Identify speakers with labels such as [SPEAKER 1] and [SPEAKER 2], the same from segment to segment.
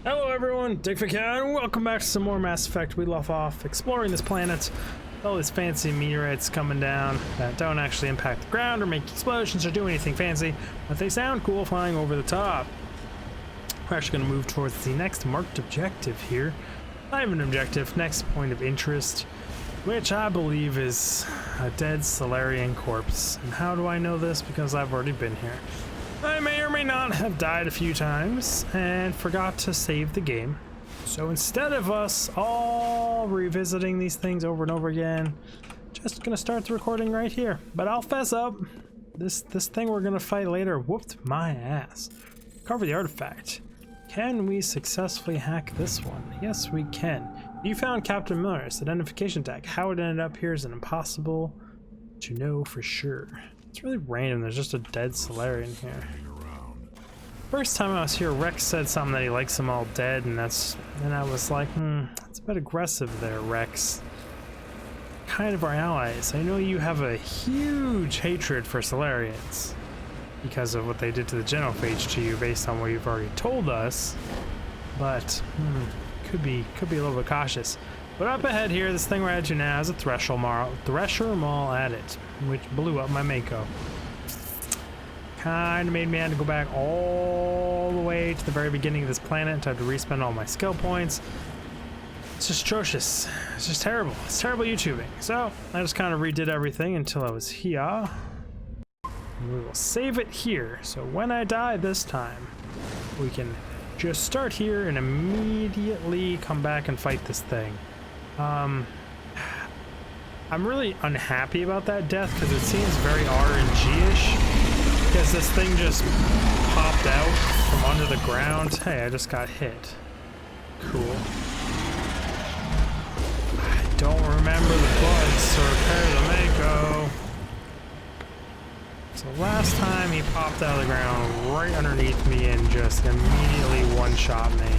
[SPEAKER 1] Hello everyone, and welcome back to some more Mass Effect. We left off exploring this planet. All these fancy meteorites coming down that don't actually impact the ground or make explosions or do anything fancy, but they sound cool flying over the top. We're actually going to move towards the next marked objective here. Not even an objective, next point of interest, which I believe is a dead Salarian corpse. And how do I know this? Because I've already been here. I may or may not have died a few times and forgot to save the game. So instead of us all revisiting these things over and over again, just gonna start the recording right here. But I'll fess up, this thing we're gonna fight later whooped my ass. Cover the artifact. Can we successfully hack this one? Yes, we can. You found Captain Miller's identification tag. How it ended up here is impossible to know for sure. It's really random, there's just a dead Salarian here. First time I was here, Rex said something that he likes them all dead, and I was like, it's a bit aggressive there, Rex. Kind of our allies. I know you have a huge hatred for Salarians because of what they did to the genophage to you based on what you've already told us, but could be a little bit cautious. But up ahead here, this thing we're at to now is a Thresher Maul at it, which blew up my Mako. Kinda made me have to go back all the way to the very beginning of this planet to have to respend all my skill points. It's just atrocious. It's just terrible. It's terrible YouTubing. So I just kind of redid everything until I was here. And we will save it here. So when I die this time, we can just start here and immediately come back and fight this thing. I'm really unhappy about that death because it seems very RNG-ish. Because this thing just popped out from under the ground. Hey, I just got hit. Cool. I don't remember the buttons to repair the Mako. So last time he popped out of the ground right underneath me and just immediately one-shot me.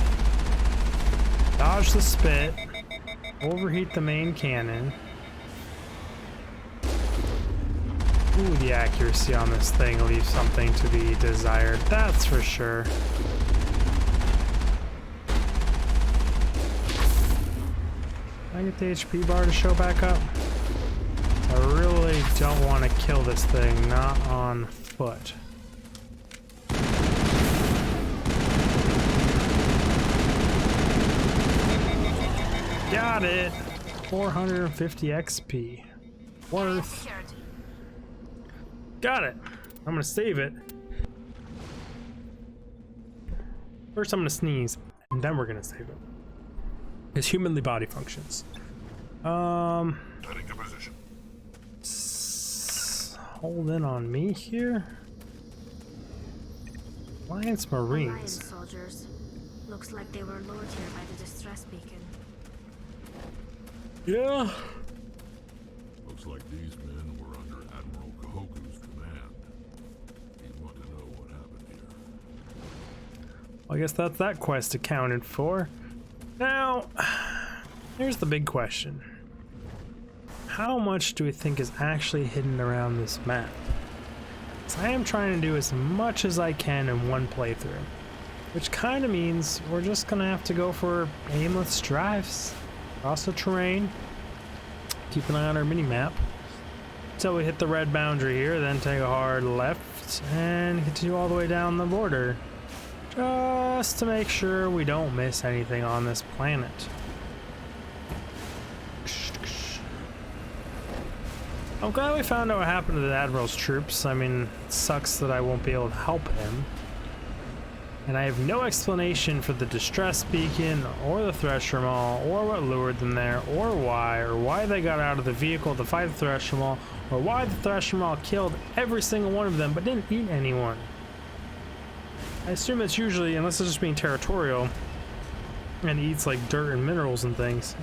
[SPEAKER 1] Dodge the spit. Overheat the main cannon. Ooh, the accuracy on this thing leaves something to be desired, that's for sure. Can I get the HP bar to show back up? I really don't want to kill this thing, not on foot. Got it! 450 XP. Worth. Got it. I'm gonna save it. First I'm gonna sneeze, and then we're gonna save it. It's humanly body functions.
[SPEAKER 2] Heading to position.
[SPEAKER 1] Hold in on me here. Alliance Marines.
[SPEAKER 3] Alliance soldiers. Looks like they were lured here by the distress beacon.
[SPEAKER 1] Yeah.
[SPEAKER 2] Looks like these men were under Admiral Kahoku's command. You want to know what happened here?
[SPEAKER 1] Well, I guess that's that quest accounted for. Now, here's the big question. How much do we think is actually hidden around this map? So I am trying to do as much as I can in one playthrough, which kind of means we're just gonna have to go for aimless drives across the terrain. Keep an eye on our mini-map until we hit the red boundary here, then take a hard left and continue all the way down the border, just to make sure we don't miss anything on this planet. I'm glad we found out what happened to the Admiral's troops. I mean, it sucks that I won't be able to help him. And I have no explanation for the distress beacon, or the Thresher Maul, or what lured them there, or why they got out of the vehicle to fight the Thresher Maul, or why the Thresher Maul killed every single one of them but didn't eat anyone. I assume it's usually, unless it's just being territorial, and eats like dirt and minerals and things.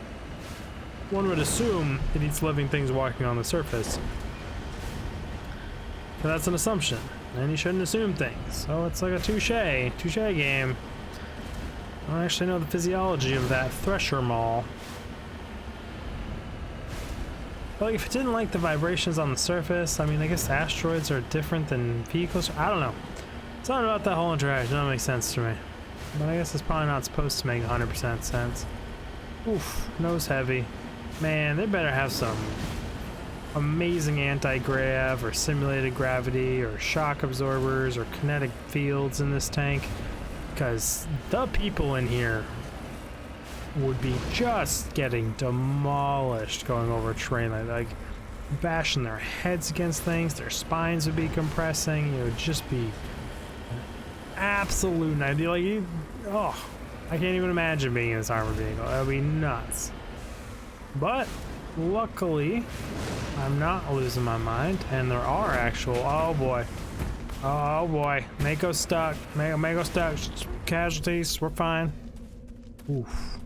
[SPEAKER 1] One would assume it eats living things walking on the surface. But that's an assumption. And you shouldn't assume things. So it's like a touche game. I don't actually know the physiology of that Thresher Maul. But like, if it didn't like the vibrations on the surface, I mean, I guess asteroids are different than vehicles. I don't know. Something about that whole interaction doesn't make sense to me. but I guess it's probably not supposed to make 100% sense. Oof, nose heavy. Man, they better have some amazing anti-grav or simulated gravity or shock absorbers or kinetic fields in this tank, because the people in here would be just getting demolished going over terrain, like bashing their heads against things. Their spines would be compressing. It would just be an absolute nightmare. Like, oh, I can't even imagine being in this armored vehicle. That would be nuts. But luckily, I'm not losing my mind, and there are actual. Oh boy, Mako stuck. Mako stuck. Casualties. We're fine. Oof.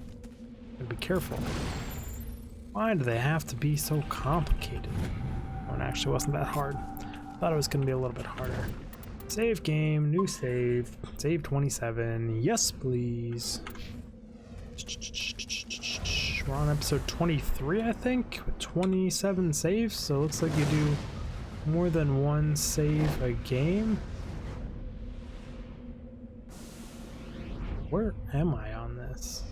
[SPEAKER 1] Gotta be careful. Why do they have to be so complicated? Oh, it actually wasn't that hard. Thought it was gonna be a little bit harder. Save game, new save, save 27. Yes, please. We're on episode 23, I think, with 27 saves. So it looks like you do more than one save a game. Where am I on this?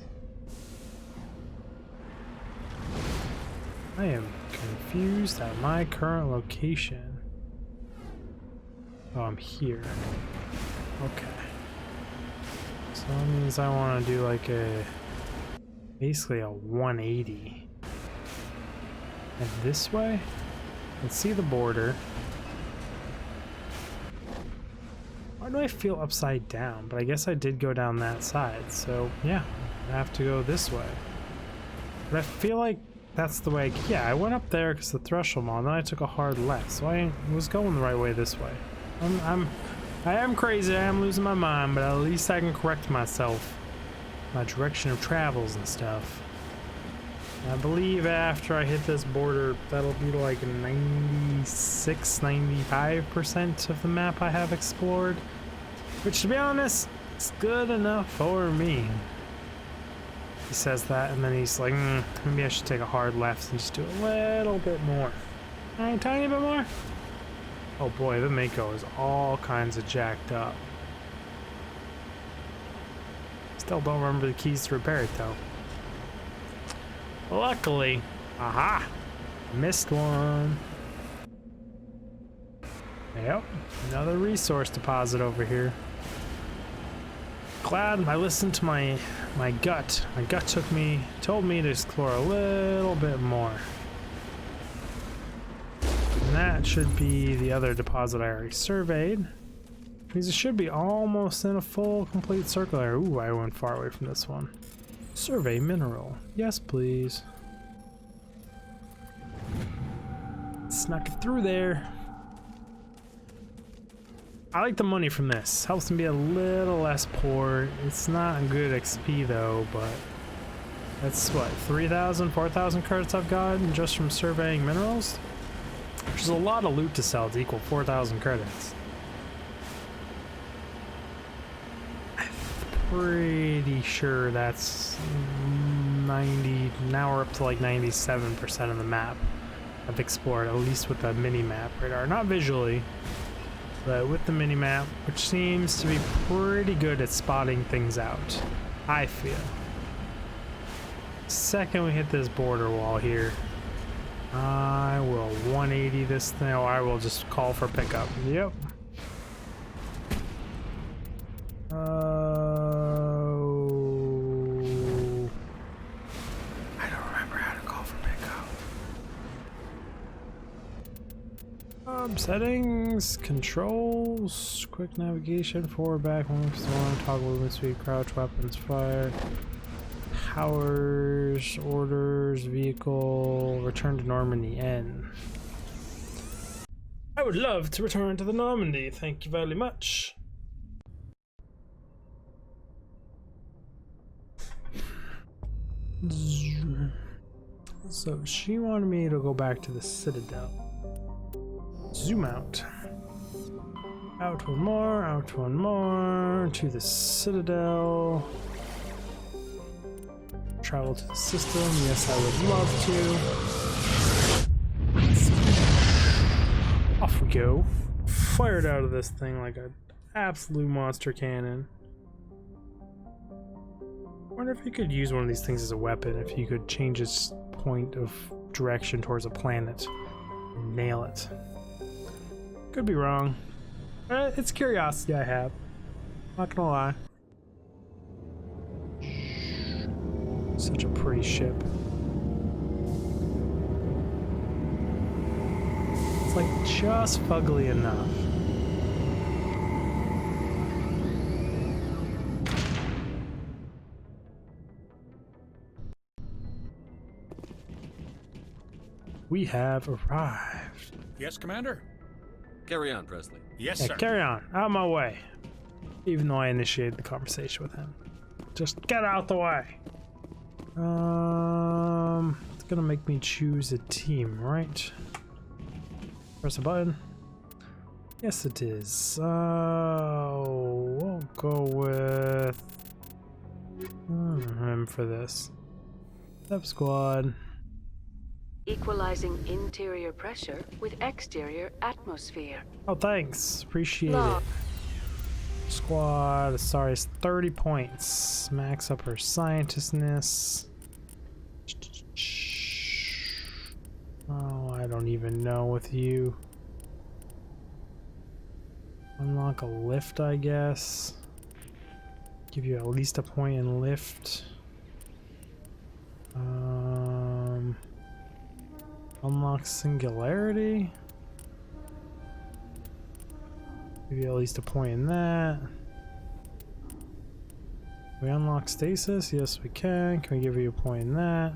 [SPEAKER 1] I am confused at my current location. Oh, I'm here. Okay. So that means I want to do like basically a 180. And this way? Let's see the border. Why do I feel upside down? But I guess I did go down that side. So yeah, I have to go this way. But I feel like that's the way. Yeah, I went up there because the threshold mall, and then I took a hard left. So I was going the right way this way. I am crazy. I am losing my mind, but at least I can correct myself. My direction of travels and stuff. I believe after I hit this border, that'll be like 96-95% of the map I have explored, which, to be honest, is good enough for me. He says that, and then he's like, maybe I should take a hard left and just do a little bit more. A tiny bit more? Oh boy, the Mako is all kinds of jacked up. Still don't remember the keys to repair it though. Luckily, aha, missed one. Yep, another resource deposit over here. Glad I listened to my gut. My gut told me to explore a little bit more. And that should be the other deposit I already surveyed. Because it should be almost in a full, complete circle area. Ooh, I went far away from this one. Survey mineral. Yes, please. Snuck it through there. I like the money from this. Helps me be a little less poor. It's not good XP though, but that's what, 3,000, 4,000 credits I've gotten just from surveying minerals? Which is a lot of loot to sell to equal 4,000 credits. I'm pretty sure that's 90, now we're up to like 97% of the map I've explored, at least with the mini-map radar. Not visually, but with the mini-map, which seems to be pretty good at spotting things out, I feel. Second we hit this border wall here, I will 180 this thing, or I will just call for pickup. Yep. I don't remember how to call for pickup. Settings, controls, quick navigation, forward, back, one, toggle movement speed, crouch, weapons, fire, powers, orders, vehicle, return to Normandy, N. I would love to return to the Normandy, thank you very much. So she wanted me to go back to the Citadel. Zoom out. Out one more, to the Citadel. Travel to the system, yes I would love to. Off we go. Fired out of this thing like an absolute monster cannon. I wonder if you could use one of these things as a weapon, if you could change its point of direction towards a planet and nail it. Could be wrong. It's curiosity I have. Not gonna lie. Such a pretty ship. It's like just fugly enough. We have arrived.
[SPEAKER 4] Yes, Commander?
[SPEAKER 5] Carry on, Presley.
[SPEAKER 4] Yes,
[SPEAKER 1] Yeah,
[SPEAKER 4] sir.
[SPEAKER 1] carry on. Out of my way. Even though I initiated the conversation with him. Just get out the way. It's gonna make me choose a team, right? Press a button. Yes, it is. We'll go with him for this. Step squad.
[SPEAKER 6] Equalizing interior pressure with exterior atmosphere.
[SPEAKER 1] Oh, thanks. Appreciate
[SPEAKER 6] Log.
[SPEAKER 1] it. Squad. Sorry, it's 30 points. Max up her scientistness. Oh, I don't even know with you. Unlock a lift, I guess. Give you at least a point in lift. Unlock singularity. Give you at least a point in that. We unlock stasis? Yes, we can. Can we give you a point in that?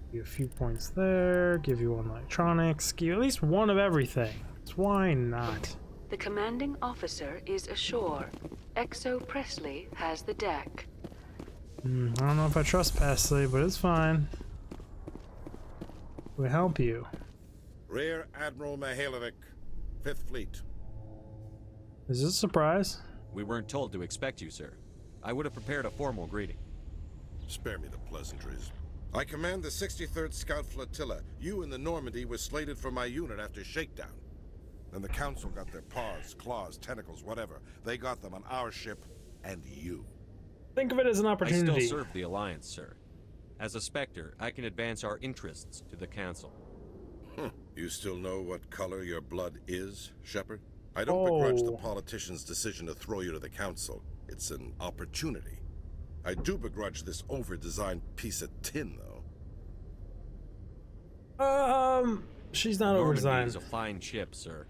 [SPEAKER 1] Give you a few points there. Give you one electronics. Give you at least one of everything. So why not?
[SPEAKER 6] The commanding officer is ashore. Exo Presley has the deck.
[SPEAKER 1] I don't know if I trust Presley, but it's fine. We'll help you.
[SPEAKER 7] Rear Admiral Mihailovic, 5th Fleet.
[SPEAKER 1] Is this a surprise?
[SPEAKER 5] We weren't told to expect you, sir. I would have prepared a formal greeting.
[SPEAKER 7] Spare me the pleasantries. I command the 63rd Scout Flotilla. You and the Normandy were slated for my unit after shakedown. Then the Council got their paws, claws, tentacles, whatever. They got them on our ship and you.
[SPEAKER 1] Think of it as an
[SPEAKER 5] I
[SPEAKER 1] opportunity.
[SPEAKER 5] still serve the Alliance, sir. As a Spectre, I can advance our interests to the Council.
[SPEAKER 7] You still know what color your blood is, Shepard? I don't begrudge the politician's decision to throw you to the Council. It's an opportunity. I do begrudge this over-designed piece of tin, though.
[SPEAKER 1] She's not
[SPEAKER 5] Normandy
[SPEAKER 1] over-designed.
[SPEAKER 5] is a fine ship, sir.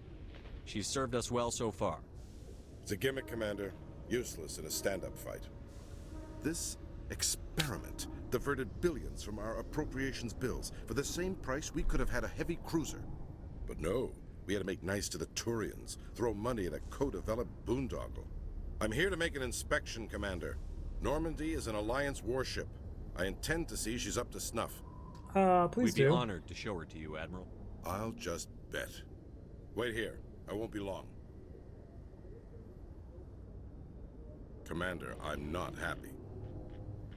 [SPEAKER 5] She's served us well so far.
[SPEAKER 7] It's a gimmick, Commander. Useless in a stand-up fight. This experiment diverted billions from our appropriations bills. For the same price, we could have had a heavy cruiser. But no, we had to make nice to the Turians, throw money at a co-developed boondoggle. I'm here to make an inspection, Commander. Normandy is an Alliance warship. I intend to see she's up to snuff.
[SPEAKER 1] Please
[SPEAKER 5] We'd be
[SPEAKER 1] do.
[SPEAKER 5] honored to show her to you, Admiral.
[SPEAKER 7] I'll just bet. Wait here. I won't be long. Commander, I'm not happy.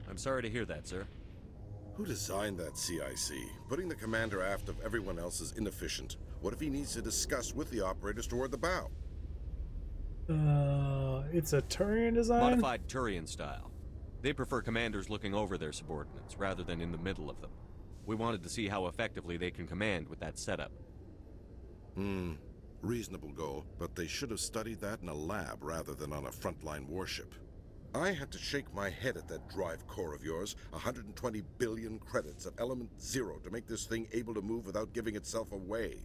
[SPEAKER 5] I'm sorry to hear that, sir.
[SPEAKER 7] Who designed that CIC? Putting the commander aft of everyone else is inefficient. What if he needs to discuss with the operators toward the bow?
[SPEAKER 1] It's a Turian design?
[SPEAKER 5] Modified Turian style. They prefer commanders looking over their subordinates rather than in the middle of them. We wanted to see how effectively they can command with that setup.
[SPEAKER 7] Reasonable goal, but they should have studied that in a lab rather than on a frontline warship. I had to shake my head at that drive core of yours. 120 billion credits at element 0 to make this thing able to move without giving itself away.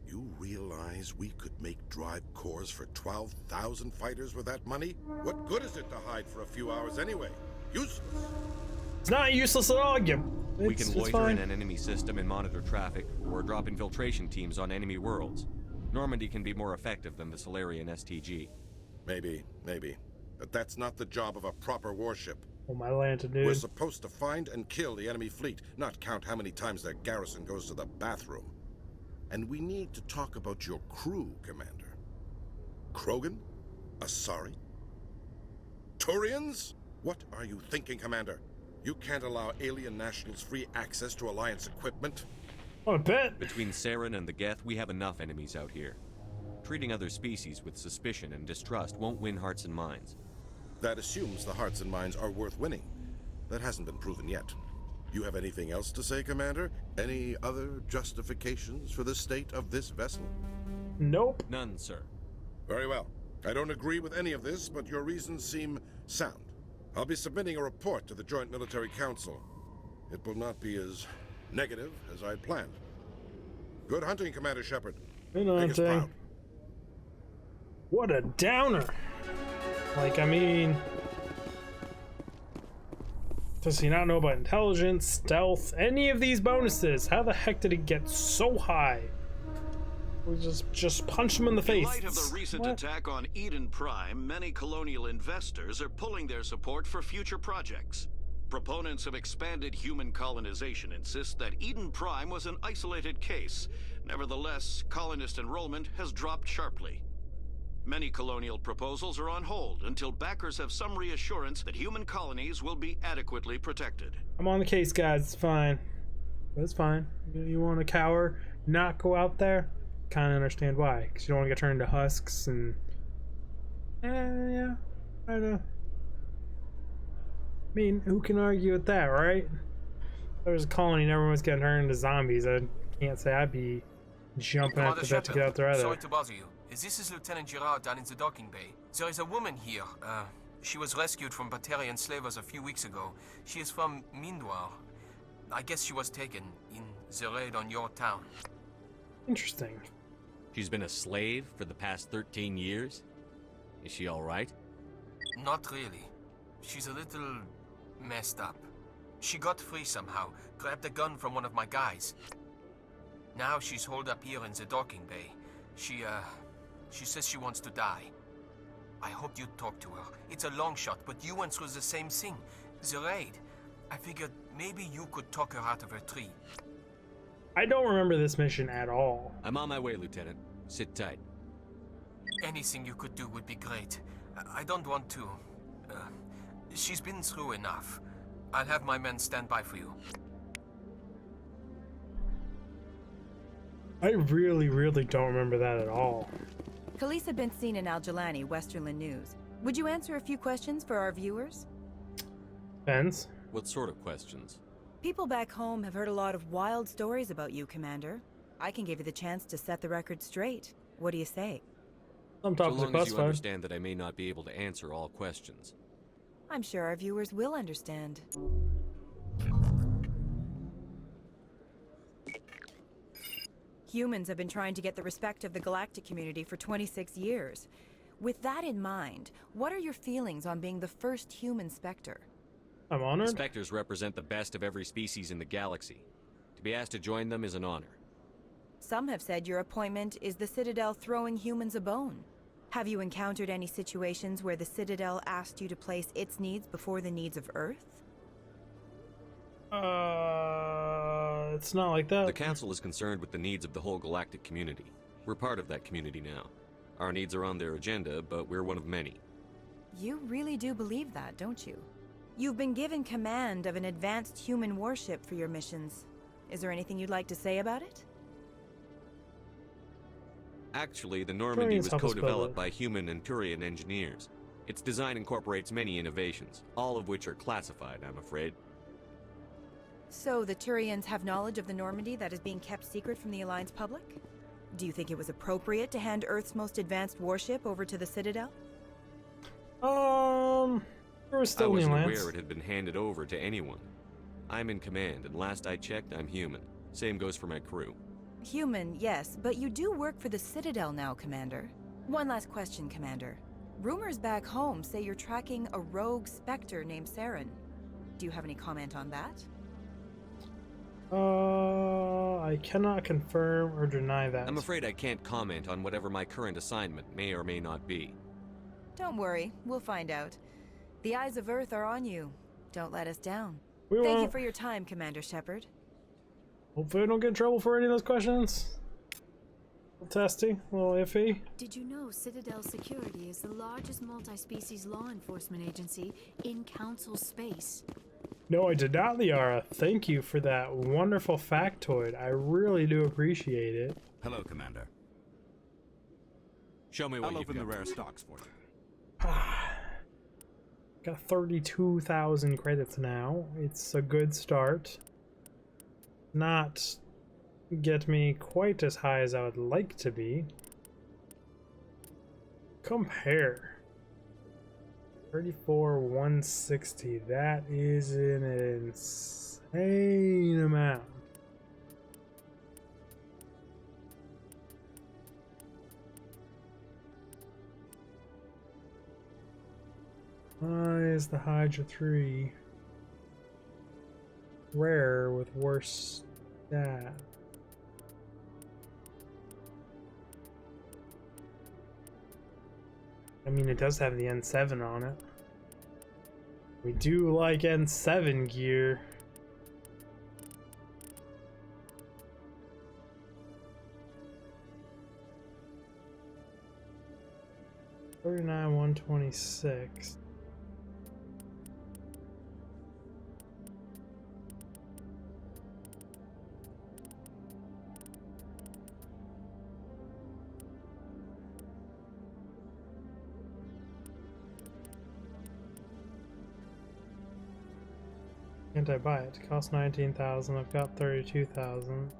[SPEAKER 7] You realize we could make drive cores for 12,000 fighters with that money? What good is it to hide for a few hours anyway? Useless.
[SPEAKER 1] It's not useless at all.
[SPEAKER 5] We can
[SPEAKER 1] It's
[SPEAKER 5] loiter
[SPEAKER 1] fine.
[SPEAKER 5] in an enemy system and monitor traffic, or drop infiltration teams on enemy worlds. Normandy can be more effective than the Solarian STG.
[SPEAKER 7] Maybe. But that's not the job of a proper warship.
[SPEAKER 1] Oh, my lantern, dude.
[SPEAKER 7] We're supposed to find and kill the enemy fleet, not count how many times their garrison goes to the bathroom. And we need to talk about your crew, Commander. Krogan? Asari? Turians? What are you thinking, Commander? You can't allow alien nationals free access to Alliance equipment.
[SPEAKER 1] Oh, a bit.
[SPEAKER 5] Between Saren and the Geth, we have enough enemies out here. Treating other species with suspicion and distrust won't win hearts and minds.
[SPEAKER 7] That assumes the hearts and minds are worth winning. That hasn't been proven yet. You have anything else to say, Commander? Any other justifications for the state of this vessel?
[SPEAKER 1] Nope.
[SPEAKER 5] None, sir.
[SPEAKER 7] Very well. I don't agree with any of this, but your reasons seem sound. I'll be submitting a report to the Joint Military Council. It will not be as negative as I'd planned. Good hunting, Commander Shepard.
[SPEAKER 1] Good
[SPEAKER 7] Make us
[SPEAKER 1] hunting.
[SPEAKER 7] proud.
[SPEAKER 1] What a downer. Like, I mean, does he not know about intelligence, stealth, any of these bonuses? How the heck did it get so high? We just punch him in the face.
[SPEAKER 4] In light of the recent attack on Eden Prime, many colonial investors are pulling their support for future projects. Proponents of expanded human colonization insist that Eden Prime was an isolated case. Nevertheless, colonist enrollment has dropped sharply. Many colonial proposals are on hold until backers have some reassurance that human colonies will be adequately protected.
[SPEAKER 1] I'm on the case, guys. It's fine. It's fine. You want to cower, not go out there? Kind of understand why. Because you don't want to get turned into husks and... yeah. I don't know. I mean, who can argue with that, right? If there was a colony and everyone's getting turned into zombies, I can't say I'd be jumping at the vet to get out there either.
[SPEAKER 8] Sorry to bother you. This is Lieutenant Girard down in the docking bay. There is a woman here. She was rescued from Batarian slavers a few weeks ago. She is from Mindoir. I guess she was taken in the raid on your town.
[SPEAKER 1] Interesting.
[SPEAKER 5] She's been a slave for the past 13 years? Is she alright?
[SPEAKER 8] Not really. She's a little messed up. She got free somehow, grabbed a gun from one of my guys. Now she's holed up here in the docking bay. She says she wants to die. I hope you'd talk to her. It's a long shot, but you went through the same thing. The raid. I figured maybe you could talk her out of her tree.
[SPEAKER 1] I don't remember this mission at all.
[SPEAKER 5] I'm on my way, Lieutenant. Sit tight.
[SPEAKER 8] Anything you could do would be great. I don't want to... she's been through enough. I'll have my men stand by for you.
[SPEAKER 1] I really don't remember that at all.
[SPEAKER 9] Khaleesa been seen in Al Jalani, Westerland News. Would you answer a few questions for our viewers?
[SPEAKER 1] Depends.
[SPEAKER 5] What sort of questions?
[SPEAKER 9] People back home have heard a lot of wild stories about you, Commander. I can give you the chance to set the record straight. What do you say?
[SPEAKER 1] Some
[SPEAKER 5] So
[SPEAKER 1] topics are
[SPEAKER 5] long as you
[SPEAKER 1] classified.
[SPEAKER 5] understand that I may not be able to answer all questions.
[SPEAKER 9] I'm sure our viewers will understand. Humans have been trying to get the respect of the galactic community for 26 years. With that in mind, what are your feelings on being the first human Spectre?
[SPEAKER 1] I'm honored.
[SPEAKER 5] Spectres represent the best of every species in the galaxy. To be asked to join them is an honor.
[SPEAKER 9] Some have said your appointment is the Citadel throwing humans a bone. Have you encountered any situations where the Citadel asked you to place its needs before the needs of Earth?
[SPEAKER 1] It's not like that.
[SPEAKER 5] The Council is concerned with the needs of the whole galactic community. We're part of that community now. Our needs are on their agenda, but we're one of many.
[SPEAKER 9] You really do believe that, don't you? You've been given command of an advanced human warship for your missions. Is there anything you'd like to say about it?
[SPEAKER 5] Actually, the Normandy was
[SPEAKER 1] help us build
[SPEAKER 5] co-developed
[SPEAKER 1] it.
[SPEAKER 5] by human and Turian engineers. Its design incorporates many innovations, all of which are classified, I'm afraid.
[SPEAKER 9] So the Turians have knowledge of the Normandy that is being kept secret from the Alliance public? Do you think it was appropriate to hand Earth's most advanced warship over to the Citadel?
[SPEAKER 1] There was
[SPEAKER 5] I
[SPEAKER 1] still
[SPEAKER 5] wasn't
[SPEAKER 1] Alliance.
[SPEAKER 5] aware it had been handed over to anyone. I'm in command, and last I checked, I'm human. Same goes for my crew.
[SPEAKER 9] Human, yes, but you do work for the Citadel now, Commander. One last question, Commander. Rumors back home say you're tracking a rogue Spectre named Saren. Do you have any comment on that?
[SPEAKER 1] I cannot confirm or deny that.
[SPEAKER 5] I'm afraid I can't comment on whatever my current assignment may or may not be.
[SPEAKER 9] Don't worry, we'll find out. The eyes of Earth are on you. Don't let us down.
[SPEAKER 1] We
[SPEAKER 9] Thank you
[SPEAKER 1] won't.
[SPEAKER 9] for your time, Commander Shepard.
[SPEAKER 1] Hopefully I don't get in trouble for any of those questions. A little testy, a little iffy.
[SPEAKER 3] Did you know Citadel Security is the largest multi-species law enforcement agency in Council space?
[SPEAKER 1] No, I did not, Liara. Thank you for that wonderful factoid. I really do appreciate it.
[SPEAKER 10] Hello, Commander.
[SPEAKER 5] Show me what
[SPEAKER 10] I'll
[SPEAKER 5] you've
[SPEAKER 10] open the
[SPEAKER 5] got.
[SPEAKER 10] rare stocks for you.
[SPEAKER 1] Got 32,000 credits now. It's a good start. Not get me quite as high as I would like to be. Compare. 34,160. That is an insane amount. Why is the Hydra 3 rare with worse stat? I mean, it does have the N7 on it. We do like N7 gear. $39,126. Can't I buy it? It costs 19,000. I've got 32,000.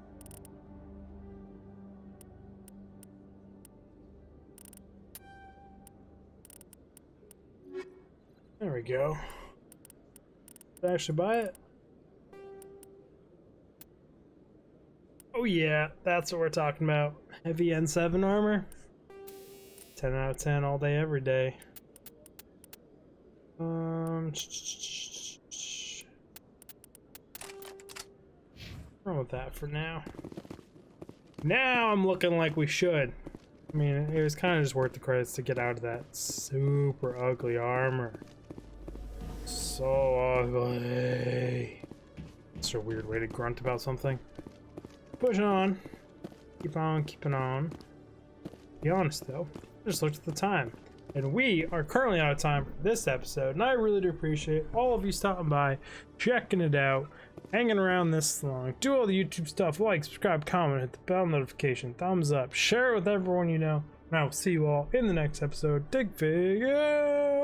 [SPEAKER 1] There we go. Did I actually buy it? Oh yeah, that's what we're talking about. Heavy N7 armor. 10 out of 10 all day, every day. Wrong with that for now. Now I'm looking like we should. I mean, it was kind of just worth the credits to get out of that super ugly armor. So ugly. It's a weird way to grunt about something. Push on. Keep on keeping on. Be honest though, I just looked at the time. And we are currently out of time for this episode. And I really do appreciate all of you stopping by, checking it out, hanging around this long. Do all the YouTube stuff, like, subscribe, comment, hit the bell notification, thumbs up, share it with everyone you know. And I will see you all in the next episode. Dig Fig out!